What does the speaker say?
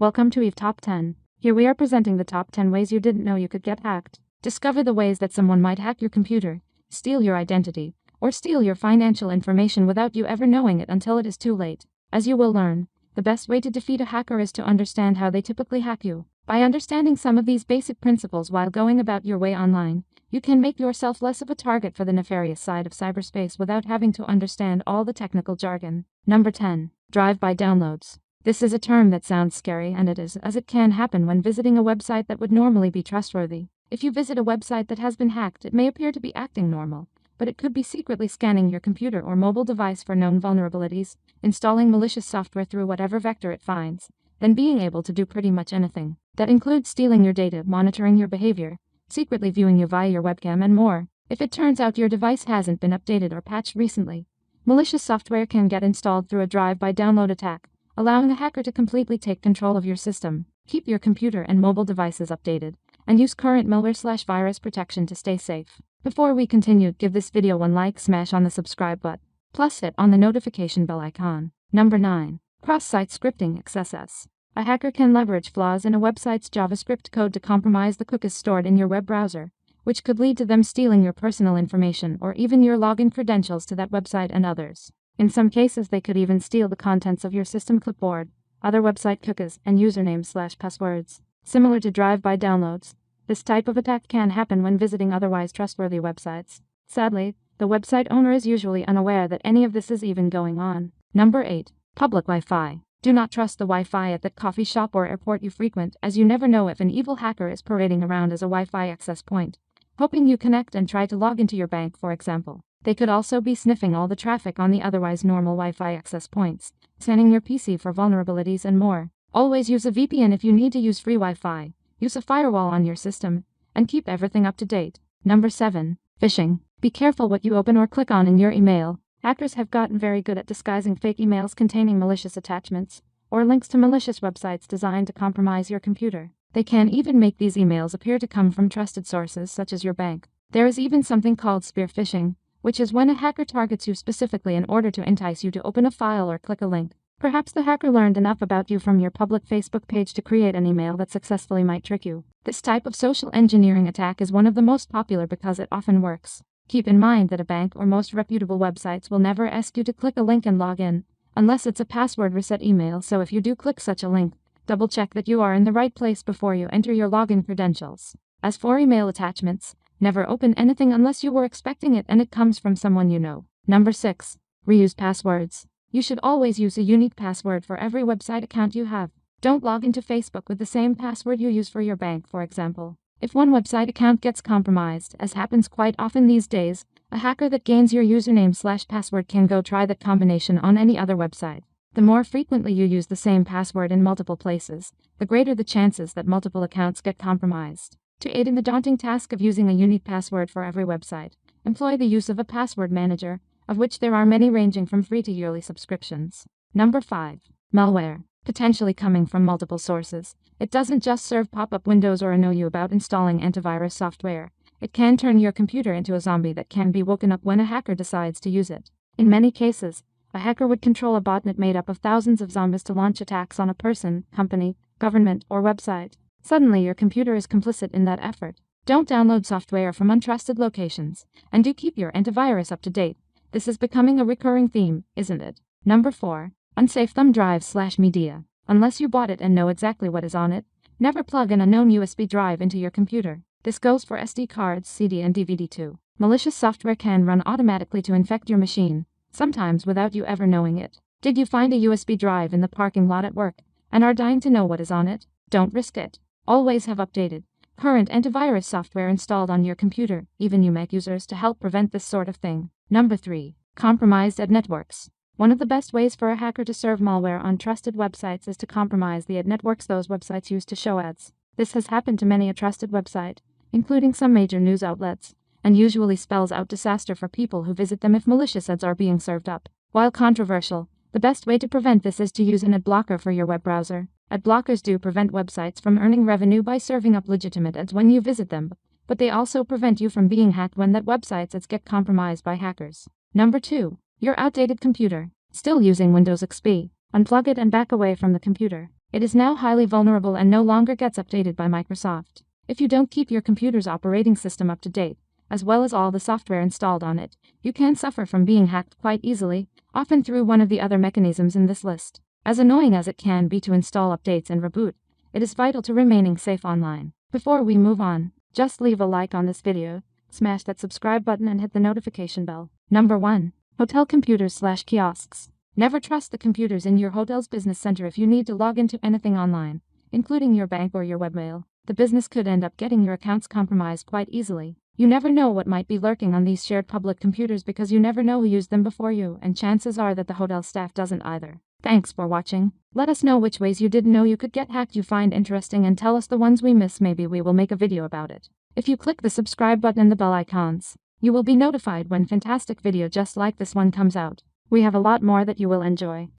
Welcome to EVE Top 10. Here we are presenting the top 10 ways you didn't know you could get hacked. Discover the ways that someone might hack your computer, steal your identity, or steal your financial information without you ever knowing it until it is too late. As you will learn, the best way to defeat a hacker is to understand how they typically hack you. By understanding some of these basic principles while going about your way online, you can make yourself less of a target for the nefarious side of cyberspace without having to understand all the technical jargon. Number 10. Drive-by downloads. This is a term that sounds scary, and it is, as it can happen when visiting a website that would normally be trustworthy. If you visit a website that has been hacked, it may appear to be acting normal, but it could be secretly scanning your computer or mobile device for known vulnerabilities, installing malicious software through whatever vector it finds, then being able to do pretty much anything. That includes stealing your data, monitoring your behavior, secretly viewing you via your webcam, and more. If it turns out your device hasn't been updated or patched recently, malicious software can get installed through a drive-by download attack, allowing a hacker to completely take control of your system. Keep your computer and mobile devices updated, and use current malware/virus protection to stay safe. Before we continue, give this video one like, smash on the subscribe button, plus hit on the notification bell icon. Number 9. Cross-site scripting (XSS). A hacker can leverage flaws in a website's JavaScript code to compromise the cookies stored in your web browser, which could lead to them stealing your personal information or even your login credentials to that website and others. In some cases, they could even steal the contents of your system clipboard, other website cookies, and usernames/passwords. Similar to drive-by downloads, this type of attack can happen when visiting otherwise trustworthy websites. Sadly, the website owner is usually unaware that any of this is even going on. Number 8. Public Wi-Fi. Do not trust the Wi-Fi at that coffee shop or airport you frequent, as you never know if an evil hacker is parading around as a Wi-Fi access point, hoping you connect and try to log into your bank, for example. They could also be sniffing all the traffic on the otherwise normal Wi-Fi access points, scanning your PC for vulnerabilities and more. Always use a VPN if you need to use free Wi-Fi. Use a firewall on your system, and keep everything up to date. Number 7. Phishing. Be careful what you open or click on in your email. Hackers have gotten very good at disguising fake emails containing malicious attachments, or links to malicious websites designed to compromise your computer. They can even make these emails appear to come from trusted sources such as your bank. There is even something called spear phishing, which is when a hacker targets you specifically in order to entice you to open a file or click a link. Perhaps the hacker learned enough about you from your public Facebook page to create an email that successfully might trick you. This type of social engineering attack is one of the most popular because it often works. Keep in mind that a bank or most reputable websites will never ask you to click a link and log in, unless it's a password reset email, so if you do click such a link, double check that you are in the right place before you enter your login credentials. As for email attachments, never open anything unless you were expecting it and it comes from someone you know. Number 6. Reuse passwords. You should always use a unique password for every website account you have. Don't log into Facebook with the same password you use for your bank, for example. If one website account gets compromised, as happens quite often these days, a hacker that gains your username/password can go try that combination on any other website. The more frequently you use the same password in multiple places, the greater the chances that multiple accounts get compromised. To aid in the daunting task of using a unique password for every website, employ the use of a password manager, of which there are many ranging from free to yearly subscriptions. Number 5. Malware. Potentially coming from multiple sources, it doesn't just serve pop-up windows or annoy you about installing antivirus software. It can turn your computer into a zombie that can be woken up when a hacker decides to use it. In many cases, a hacker would control a botnet made up of thousands of zombies to launch attacks on a person, company, government, or website. Suddenly your computer is complicit in that effort. Don't download software from untrusted locations, and do keep your antivirus up to date. This is becoming a recurring theme, isn't it? Number 4. Unsafe thumb drives/media. Unless you bought it and know exactly what is on it, never plug an unknown USB drive into your computer. This goes for SD cards, CD, and DVD too. Malicious software can run automatically to infect your machine, sometimes without you ever knowing it. Did you find a USB drive in the parking lot at work, and are dying to know what is on it? Don't risk it. Always have updated, current antivirus software installed on your computer, even you Mac users, to help prevent this sort of thing. Number 3. Compromised ad networks. One of the best ways for a hacker to serve malware on trusted websites is to compromise the ad networks those websites use to show ads. This has happened to many a trusted website, including some major news outlets, and usually spells out disaster for people who visit them if malicious ads are being served up. While controversial, the best way to prevent this is to use an ad blocker for your web browser. Ad blockers do prevent websites from earning revenue by serving up legitimate ads when you visit them, but they also prevent you from being hacked when that website's ads get compromised by hackers. Number 2. Your outdated computer. Still using Windows XP? Unplug it and back away from the computer. It is now highly vulnerable and no longer gets updated by Microsoft. If you don't keep your computer's operating system up to date, as well as all the software installed on it, you can suffer from being hacked quite easily, often through one of the other mechanisms in this list. As annoying as it can be to install updates and reboot, it is vital to remaining safe online. Before we move on, just leave a like on this video, smash that subscribe button and hit the notification bell. Number 1. Hotel computers/kiosks. Never trust the computers in your hotel's business center if you need to log into anything online, including your bank or your webmail. The business could end up getting your accounts compromised quite easily. You never know what might be lurking on these shared public computers because you never know who used them before you, and chances are that the hotel staff doesn't either. Thanks for watching. Let us know which ways you didn't know you could get hacked you find interesting and tell us the ones we miss. Maybe we will make a video about it. If you click the subscribe button and the bell icons, you will be notified when fantastic video just like this one comes out. We have a lot more that you will enjoy.